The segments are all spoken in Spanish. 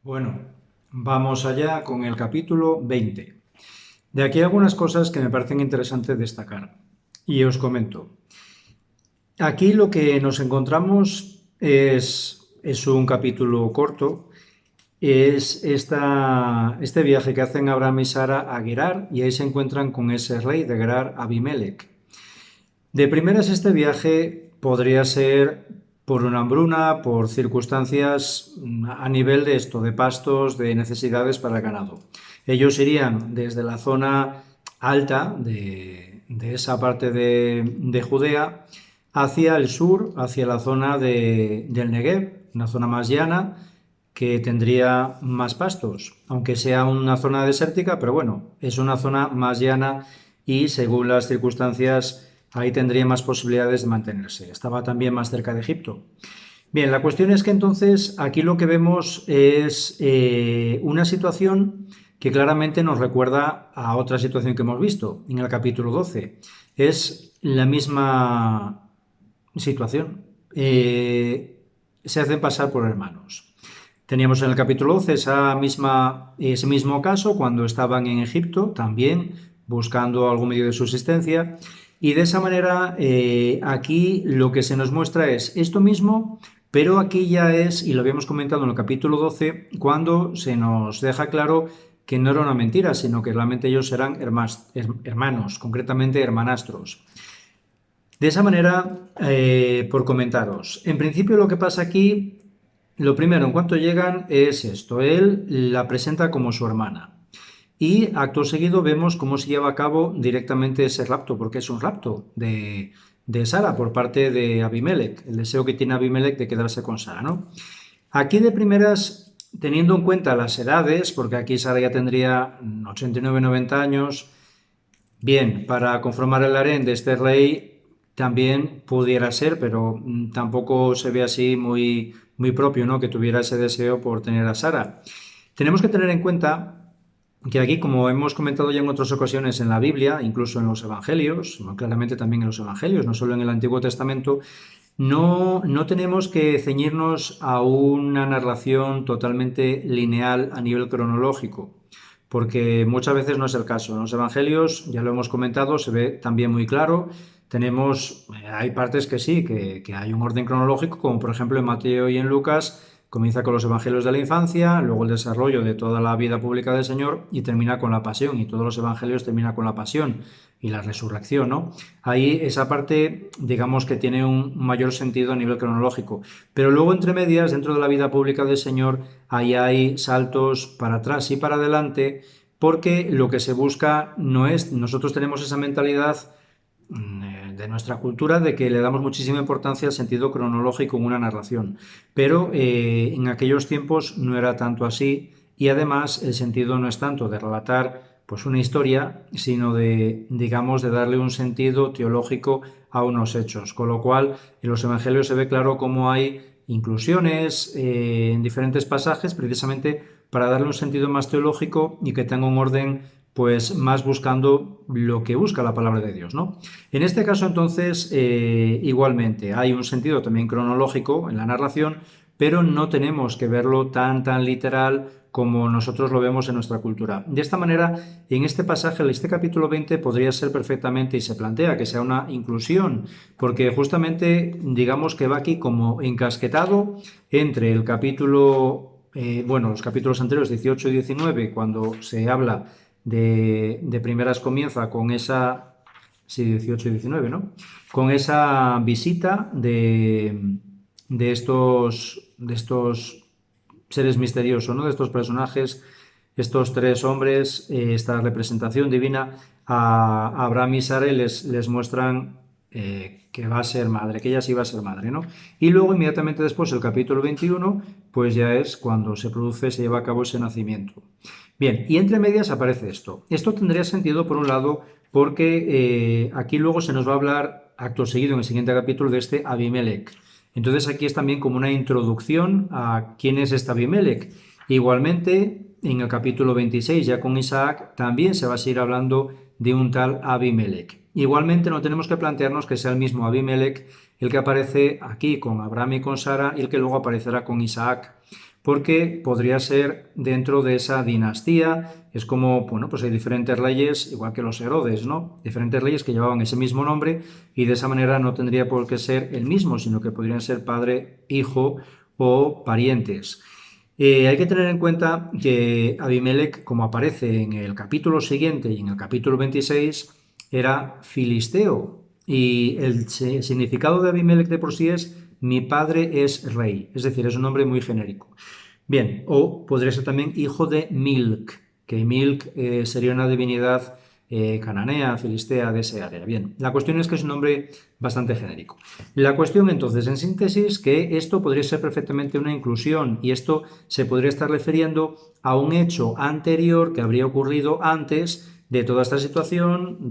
Bueno, vamos allá con el capítulo 20. De aquí hay algunas cosas que me parecen interesantes destacar. Y os comento. Aquí lo que nos encontramos es un capítulo corto, es este viaje que hacen Abraham y Sara a Gerar y ahí se encuentran con ese rey de Gerar, Abimelech. De primeras, este viaje podría ser por una hambruna, por circunstancias a nivel de esto, de pastos, de necesidades para el ganado. Ellos irían desde la zona alta de esa parte de Judea hacia el sur, hacia la zona del Negev, una zona más llana que tendría más pastos, aunque sea una zona desértica, pero bueno, es una zona más llana y según las circunstancias ahí tendría más posibilidades de mantenerse. Estaba también más cerca de Egipto. Bien, la cuestión es que entonces aquí lo que vemos es una situación que claramente nos recuerda a otra situación que hemos visto en el capítulo 12. Es la misma situación. Se hacen pasar por hermanos. Teníamos en el capítulo 12 ese mismo caso cuando estaban en Egipto, también buscando algún medio de subsistencia. Y de esa manera, aquí lo que se nos muestra es esto mismo, pero aquí ya es, y lo habíamos comentado en el capítulo 12, cuando se nos deja claro que no era una mentira, sino que realmente ellos eran hermanos, concretamente hermanastros. De esa manera, por comentaros, en principio lo que pasa aquí, lo primero, en cuanto llegan, es esto. Él la presenta como su hermana. Y acto seguido vemos cómo se lleva a cabo directamente ese rapto, porque es un rapto de Sara por parte de Abimelech, el deseo que tiene Abimelech de quedarse con Sara, ¿no? Aquí de primeras, teniendo en cuenta las edades, porque aquí Sara ya tendría 89-90 años, bien, para conformar el harén de este rey también pudiera ser, pero tampoco se ve así muy propio, ¿no? Que tuviera ese deseo por tener a Sara. Tenemos que tener en cuenta que aquí, como hemos comentado ya en otras ocasiones en la Biblia, incluso en los Evangelios, claramente también en los Evangelios, no solo en el Antiguo Testamento, no tenemos que ceñirnos a una narración totalmente lineal a nivel cronológico, porque muchas veces no es el caso. En los Evangelios, ya lo hemos comentado, se ve también muy claro. Hay partes que sí, que hay un orden cronológico, como por ejemplo en Mateo y en Lucas, comienza con los evangelios de la infancia, luego el desarrollo de toda la vida pública del Señor y termina con la pasión, y todos los evangelios terminan con la pasión y la resurrección, ¿no? Ahí esa parte, digamos que tiene un mayor sentido a nivel cronológico. Pero luego, entre medias, dentro de la vida pública del Señor, ahí hay saltos para atrás y para adelante, porque lo que se busca no es, nosotros tenemos esa mentalidad de nuestra cultura de que le damos muchísima importancia al sentido cronológico en una narración, pero en aquellos tiempos no era tanto así y además el sentido no es tanto de relatar pues una historia, sino de, digamos, de darle un sentido teológico a unos hechos, con lo cual en los evangelios se ve claro cómo hay inclusiones en diferentes pasajes precisamente para darle un sentido más teológico y que tenga un orden pues más buscando lo que busca la palabra de Dios, ¿no? En este caso, entonces, igualmente, hay un sentido también cronológico en la narración, pero no tenemos que verlo tan literal como nosotros lo vemos en nuestra cultura. De esta manera, en este pasaje, en este capítulo 20, podría ser perfectamente, y se plantea que sea una inclusión, porque justamente, digamos que va aquí como encasquetado entre el capítulo, los capítulos anteriores, 18 y 19, cuando se habla de primeras comienza con esa, sí, 18 y 19, ¿no? Con esa visita de estos seres misteriosos, ¿no? De estos personajes, estos tres hombres, esta representación divina a Abraham y Sara les muestran que va a ser madre, que ella sí va a ser madre, ¿no? Y luego inmediatamente después, el capítulo 21, pues ya es cuando se lleva a cabo ese nacimiento. Bien, y entre medias aparece esto. Esto tendría sentido, por un lado, porque aquí luego se nos va a hablar, acto seguido, en el siguiente capítulo, de este Abimelech. Entonces aquí es también como una introducción a quién es este Abimelech. Igualmente, en el capítulo 26, ya con Isaac, también se va a seguir hablando de un tal Abimelech. Igualmente no tenemos que plantearnos que sea el mismo Abimelech el que aparece aquí con Abraham y con Sara y el que luego aparecerá con Isaac, porque podría ser dentro de esa dinastía. Es como, bueno, pues hay diferentes leyes, igual que los Herodes, ¿no? Diferentes leyes que llevaban ese mismo nombre y de esa manera no tendría por qué ser el mismo, sino que podrían ser padre, hijo o parientes. Hay que tener en cuenta que Abimelech, como aparece en el capítulo siguiente y en el capítulo 26, era filisteo. Y el significado de Abimelech de por sí es mi padre es rey, es decir, es un nombre muy genérico. Bien, o podría ser también hijo de Milk, que Milk sería una divinidad cananea, filistea de ese área. Bien, la cuestión es que es un nombre bastante genérico. La cuestión entonces, en síntesis, que esto podría ser perfectamente una inclusión y esto se podría estar refiriendo a un hecho anterior que habría ocurrido antes de toda esta situación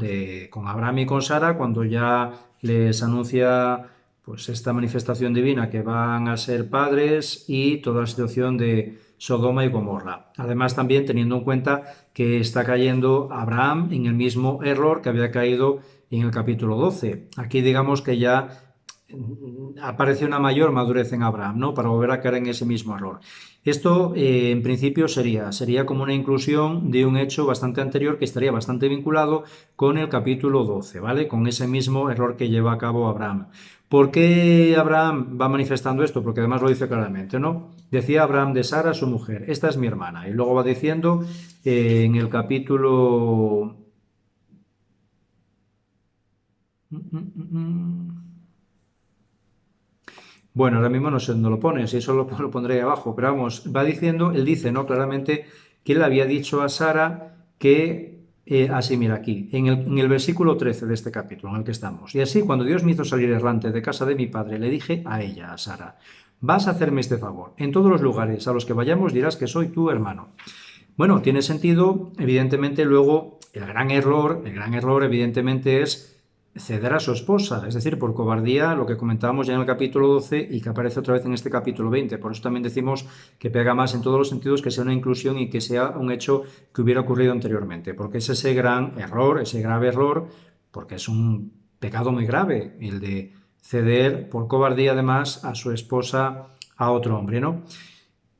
con Abraham y con Sara, cuando ya les anuncia pues esta manifestación divina que van a ser padres y toda la situación de Sodoma y Gomorra. Además, también teniendo en cuenta que está cayendo Abraham en el mismo error que había caído en el capítulo 12. Aquí digamos que ya aparece una mayor madurez en Abraham, ¿no? Para volver a caer en ese mismo error. Esto, en principio, sería como una inclusión de un hecho bastante anterior que estaría bastante vinculado con el capítulo 12, ¿vale? Con ese mismo error que lleva a cabo Abraham. ¿Por qué Abraham va manifestando esto? Porque además lo dice claramente, ¿no? Decía Abraham de Sara, su mujer, esta es mi hermana. Y luego va diciendo en el capítulo... Bueno, ahora mismo no sé dónde lo pone, si eso lo pondré abajo, pero vamos, va diciendo, él dice, ¿no? Claramente que él había dicho a Sara que, así mira aquí, en el versículo 13 de este capítulo en el que estamos, y así cuando Dios me hizo salir errante de casa de mi padre, le dije a ella, a Sara, vas a hacerme este favor, en todos los lugares a los que vayamos dirás que soy tu hermano. Bueno, tiene sentido, evidentemente luego el gran error evidentemente es ceder a su esposa, es decir, por cobardía, lo que comentábamos ya en el capítulo 12 y que aparece otra vez en este capítulo 20. Por eso también decimos que pega más en todos los sentidos que sea una inclusión y que sea un hecho que hubiera ocurrido anteriormente, porque es ese gran error, ese grave error, porque es un pecado muy grave el de ceder por cobardía además a su esposa a otro hombre, ¿no?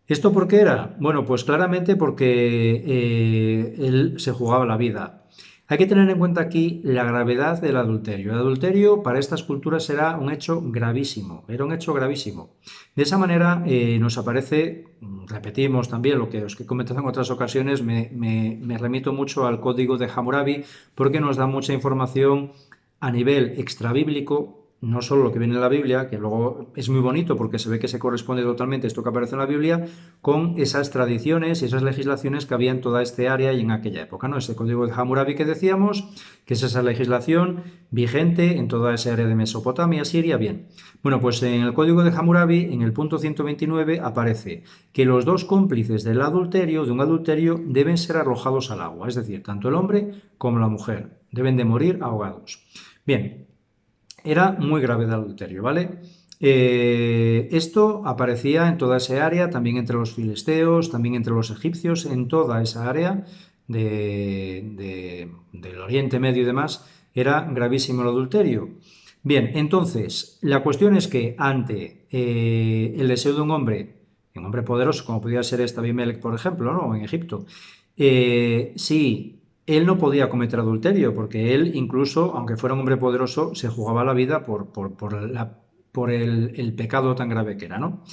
¿Esto por qué era? Bueno, pues claramente porque él se jugaba la vida. Hay que tener en cuenta aquí la gravedad del adulterio. El adulterio para estas culturas era un hecho gravísimo, era un hecho gravísimo. De esa manera nos aparece, repetimos también lo que os he comentado en otras ocasiones, me remito mucho al código de Hammurabi porque nos da mucha información a nivel extrabíblico, no solo lo que viene en la Biblia, que luego es muy bonito porque se ve que se corresponde totalmente esto que aparece en la Biblia, con esas tradiciones y esas legislaciones que había en toda este área y en aquella época, ¿no? Ese código de Hammurabi que decíamos, que es esa legislación vigente en toda esa área de Mesopotamia, Siria, bien. Bueno, pues en el código de Hammurabi, en el punto 129, aparece que los dos cómplices del adulterio, de un adulterio, deben ser arrojados al agua, es decir, tanto el hombre como la mujer, deben de morir ahogados. Bien, era muy grave el adulterio, ¿vale? Esto aparecía en toda esa área, también entre los filisteos, también entre los egipcios, en toda esa área del Oriente Medio y demás, era gravísimo el adulterio. Bien, entonces, la cuestión es que ante el deseo de un hombre poderoso, como podía ser este Abimelech, por ejemplo, ¿no? En Egipto, si él no podía cometer adulterio, porque él incluso, aunque fuera un hombre poderoso, se jugaba la vida por el pecado tan grave que era, ¿no?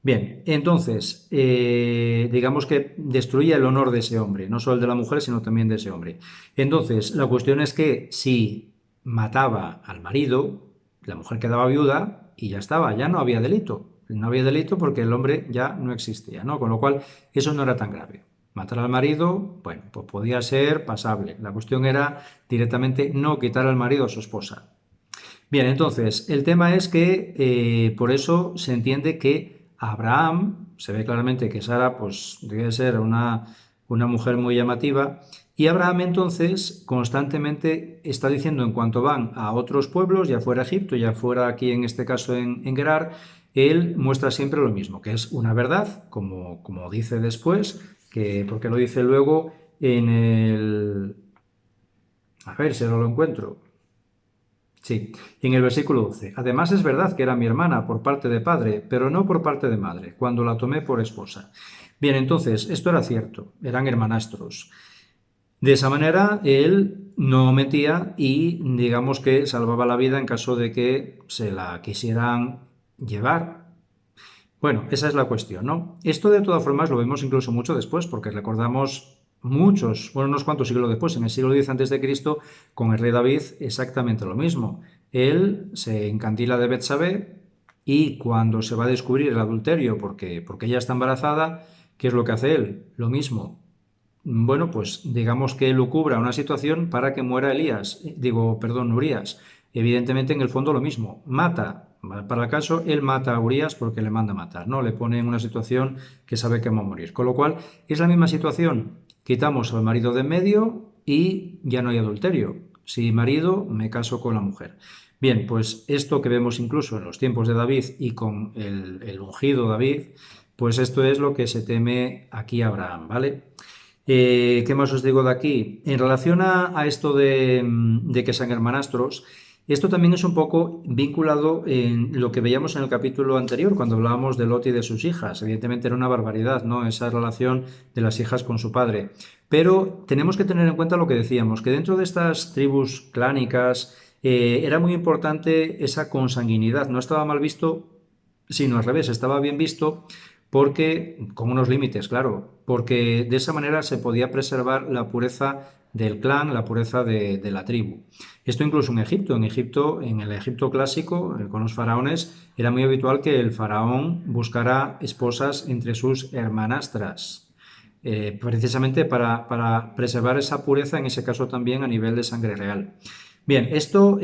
Bien, entonces, digamos que destruía el honor de ese hombre, no solo el de la mujer, sino también de ese hombre. Entonces, la cuestión es que si mataba al marido, la mujer quedaba viuda y ya estaba, ya no había delito. No había delito porque el hombre ya no existía, ¿no? Con lo cual, eso no era tan grave. Matar al marido, bueno, pues podía ser pasable. La cuestión era directamente no quitar al marido a su esposa. Bien, entonces, el tema es que por eso se entiende que Abraham, se ve claramente que Sara, pues debe ser una mujer muy llamativa, y Abraham entonces constantemente está diciendo en cuanto van a otros pueblos, ya fuera Egipto, ya fuera aquí en este caso en Gerar, él muestra siempre lo mismo, que es una verdad, como dice después, porque lo dice luego en el... A ver si no lo encuentro. Sí, en el versículo 12. Además es verdad que era mi hermana por parte de padre, pero no por parte de madre, cuando la tomé por esposa. Bien, entonces, esto era cierto, eran hermanastros. De esa manera, él no metía y digamos que salvaba la vida en caso de que se la quisieran llevar. Bueno, esa es la cuestión, ¿no? Esto de todas formas lo vemos incluso mucho después, porque recordamos unos cuantos siglos después, en el siglo X antes de Cristo, con el rey David, exactamente lo mismo. Él se encandila de Betsabé y cuando se va a descubrir el adulterio porque ella está embarazada, ¿qué es lo que hace él? Lo mismo. Bueno, pues digamos que lucubra una situación para que muera Elías, Urías. Evidentemente, en el fondo lo mismo, mata. Para el caso, él mata a Urías porque le manda matar, ¿no? Le pone en una situación que sabe que va a morir. Con lo cual, es la misma situación. Quitamos al marido de en medio y ya no hay adulterio. Si marido, me caso con la mujer. Bien, pues esto que vemos incluso en los tiempos de David y con el ungido David, pues esto es lo que se teme aquí a Abraham, ¿vale? ¿Qué más os digo de aquí? En relación a esto de que sean hermanastros, esto también es un poco vinculado en lo que veíamos en el capítulo anterior, cuando hablábamos de Lot y de sus hijas. Evidentemente era una barbaridad, ¿no? Esa relación de las hijas con su padre. Pero tenemos que tener en cuenta lo que decíamos, que dentro de estas tribus clánicas era muy importante esa consanguinidad. No estaba mal visto, sino al revés, estaba bien visto porque, con unos límites, claro, porque de esa manera se podía preservar la pureza del clan, la pureza de la tribu. Esto incluso en Egipto. En Egipto, en el Egipto clásico, con los faraones, era muy habitual que el faraón buscara esposas entre sus hermanastras, precisamente para preservar esa pureza, en ese caso también a nivel de sangre real. Bien, esto,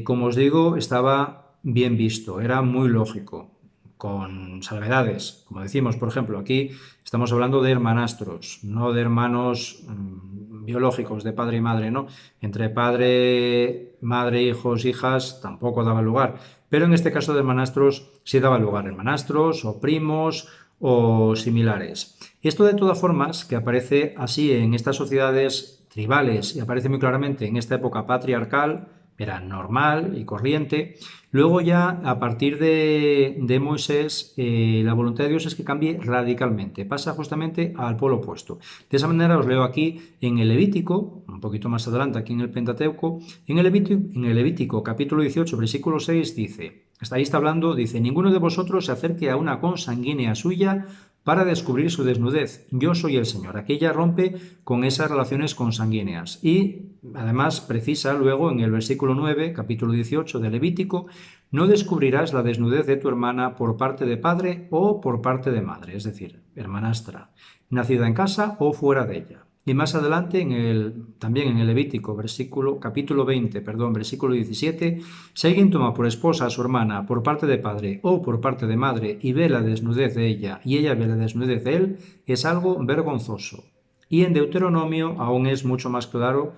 como os digo, estaba bien visto, era muy lógico, con salvedades. Como decimos, por ejemplo, aquí estamos hablando de hermanastros, no de hermanos biológicos, de padre y madre, ¿no? Entre padre, madre, hijos, hijas, tampoco daba lugar. Pero en este caso de hermanastros sí daba lugar, hermanastros o primos o similares. Esto de todas formas, que aparece así en estas sociedades tribales y aparece muy claramente en esta época patriarcal, era normal y corriente. Luego ya, a partir de Moisés, la voluntad de Dios es que cambie radicalmente, pasa justamente al polo opuesto. De esa manera os leo aquí en el Levítico, un poquito más adelante aquí en el Pentateuco, en el Levítico capítulo 18, versículo 6 dice, ahí está hablando, dice, ninguno de vosotros se acerque a una consanguínea suya para descubrir su desnudez. Yo soy el Señor. Aquí ella rompe con esas relaciones consanguíneas. Y además precisa luego en el versículo 9, capítulo 18 de Levítico, no descubrirás la desnudez de tu hermana por parte de padre o por parte de madre, es decir, hermanastra, nacida en casa o fuera de ella. Y más adelante, también en el Levítico, capítulo 20, versículo 17, si alguien toma por esposa a su hermana por parte de padre o por parte de madre y ve la desnudez de ella y ella ve la desnudez de él, es algo vergonzoso. Y en Deuteronomio aún es mucho más claro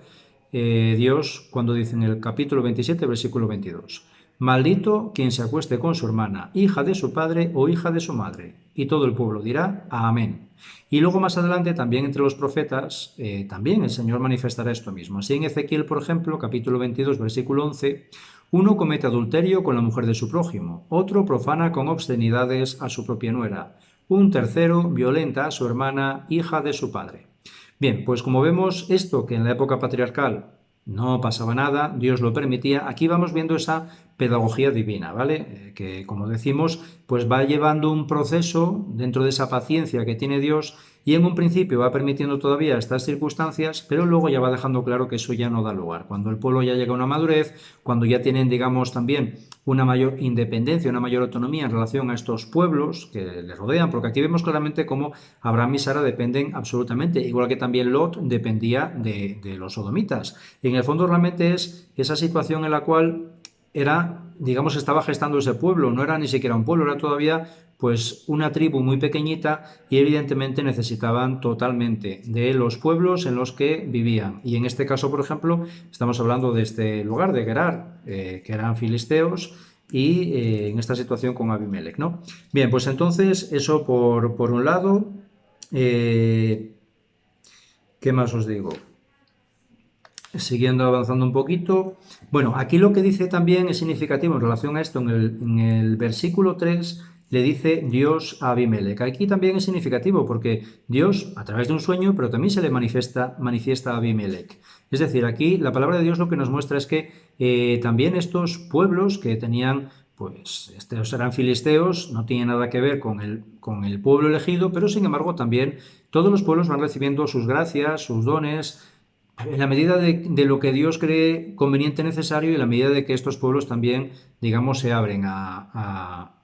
Dios cuando dice en el capítulo 27, versículo 22. Maldito quien se acueste con su hermana, hija de su padre o hija de su madre. Y todo el pueblo dirá amén. Y luego más adelante también entre los profetas, también el Señor manifestará esto mismo. Así en Ezequiel, por ejemplo, capítulo 22, versículo 11, uno comete adulterio con la mujer de su prójimo, otro profana con obscenidades a su propia nuera, un tercero violenta a su hermana, hija de su padre. Bien, pues como vemos esto que en la época patriarcal no pasaba nada, Dios lo permitía, aquí vamos viendo esa pedagogía divina, ¿vale? Que como decimos, pues va llevando un proceso dentro de esa paciencia que tiene Dios y en un principio va permitiendo todavía estas circunstancias, pero luego ya va dejando claro que eso ya no da lugar. Cuando el pueblo ya llega a una madurez, cuando ya tienen, digamos, también una mayor independencia, una mayor autonomía en relación a estos pueblos que les rodean, porque aquí vemos claramente cómo Abraham y Sara dependen absolutamente, igual que también Lot dependía de los sodomitas. En el fondo realmente es esa situación en la cual digamos, estaba gestando ese pueblo, no era ni siquiera un pueblo, era todavía pues una tribu muy pequeñita y evidentemente necesitaban totalmente de los pueblos en los que vivían. Y en este caso, por ejemplo, estamos hablando de este lugar de Gerar, que eran filisteos, y en esta situación con Abimelech, ¿no? Bien, pues entonces eso por un lado. ¿Qué más os digo? Siguiendo avanzando un poquito. Bueno, aquí lo que dice también es significativo en relación a esto, en el versículo 3 le dice Dios a Abimelech. Aquí también es significativo porque Dios, a través de un sueño, pero también se le manifiesta a Abimelech. Es decir, aquí la palabra de Dios lo que nos muestra es que también estos pueblos que tenían, pues, estos eran filisteos, no tienen nada que ver con el pueblo elegido, pero sin embargo también todos los pueblos van recibiendo sus gracias, sus dones, en la medida de lo que Dios cree conveniente, necesario, y en la medida de que estos pueblos también, digamos, se abren a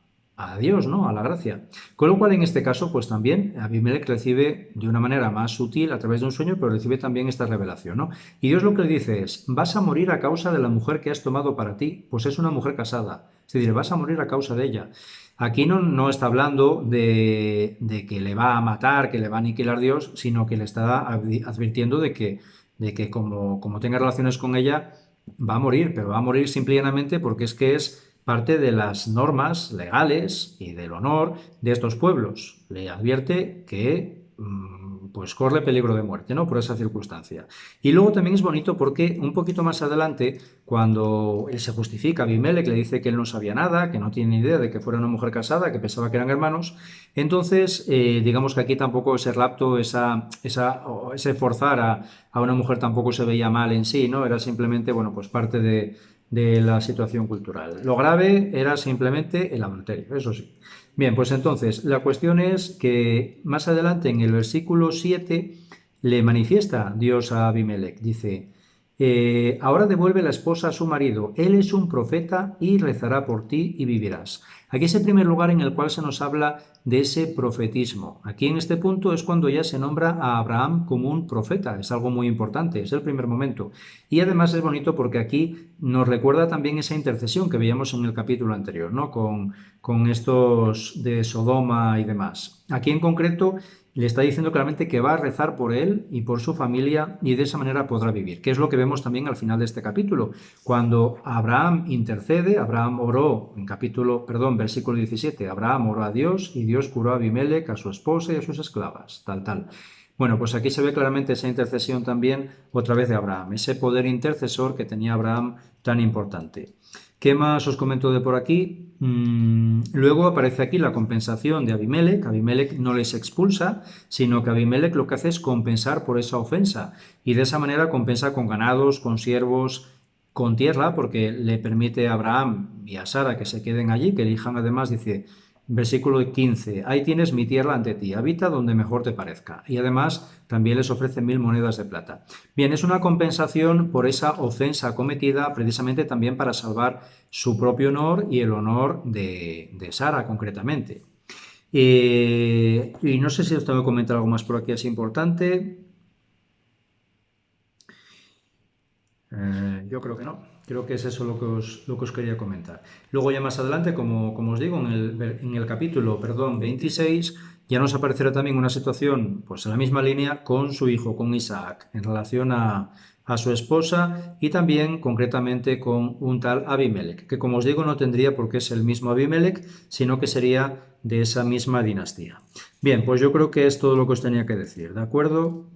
Dios, ¿no? A la gracia. Con lo cual, en este caso, pues también Abimelech recibe de una manera más sutil a través de un sueño, pero recibe también esta revelación, ¿no? Y Dios lo que le dice es, vas a morir a causa de la mujer que has tomado para ti, pues es una mujer casada. Es decir, vas a morir a causa de ella. Aquí no está hablando de que le va a matar, que le va a aniquilar Dios, sino que le está advirtiendo de que como tenga relaciones con ella, va a morir, pero va a morir simple y llanamente porque es que es parte de las normas legales y del honor de estos pueblos. Le advierte que pues corre peligro de muerte, ¿no? Por esa circunstancia. Y luego también es bonito porque un poquito más adelante, cuando él se justifica, Abimelech le dice que él no sabía nada, que no tiene ni idea de que fuera una mujer casada, que pensaba que eran hermanos. Entonces, digamos que aquí tampoco ese rapto, ese forzar a una mujer tampoco se veía mal en sí, ¿no? Era simplemente, bueno, pues parte de la situación cultural. Lo grave era simplemente el adulterio, eso sí. Bien, pues entonces, la cuestión es que más adelante en el versículo 7 le manifiesta Dios a Abimelech. Dice, ahora devuelve la esposa a su marido, él es un profeta y rezará por ti y vivirás. Aquí es el primer lugar en el cual se nos habla de ese profetismo. Aquí en este punto es cuando ya se nombra a Abraham como un profeta, es algo muy importante, es el primer momento. Y además es bonito porque aquí nos recuerda también esa intercesión que veíamos en el capítulo anterior, ¿no? Con estos de Sodoma y demás. Aquí en concreto le está diciendo claramente que va a rezar por él y por su familia y de esa manera podrá vivir, que es lo que vemos también al final de este capítulo. Cuando Abraham intercede, Abraham oró, versículo 17, Abraham oró a Dios y Dios curó a Abimelech, a su esposa y a sus esclavas, tal. Bueno, pues aquí se ve claramente esa intercesión también otra vez de Abraham, ese poder intercesor que tenía Abraham tan importante. ¿Qué más os comento de por aquí? Luego aparece aquí la compensación de Abimelech. Abimelech no les expulsa, sino que Abimelech lo que hace es compensar por esa ofensa. Y de esa manera compensa con ganados, con siervos, con tierra, porque le permite a Abraham y a Sara que se queden allí, que elijan además, dice, versículo 15, ahí tienes mi tierra ante ti, habita donde mejor te parezca. Y además también les ofrece 1000 monedas de plata. Bien, es una compensación por esa ofensa cometida precisamente también para salvar su propio honor y el honor de Sara concretamente. Y no sé si os tengo que comentar algo más por aquí, es importante. Yo creo que no. Creo que es eso lo que os quería comentar. Luego ya más adelante, como os digo, en el capítulo 26, ya nos aparecerá también una situación, pues en la misma línea, con su hijo, con Isaac, en relación a su esposa y también concretamente con un tal Abimelech, que como os digo no tendría por qué ser el mismo Abimelech, sino que sería de esa misma dinastía. Bien, pues yo creo que es todo lo que os tenía que decir, ¿de acuerdo?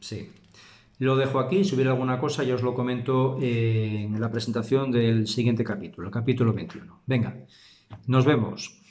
Sí. Lo dejo aquí, si hubiera alguna cosa ya os lo comento en la presentación del siguiente capítulo, el capítulo 21. Venga, nos vemos.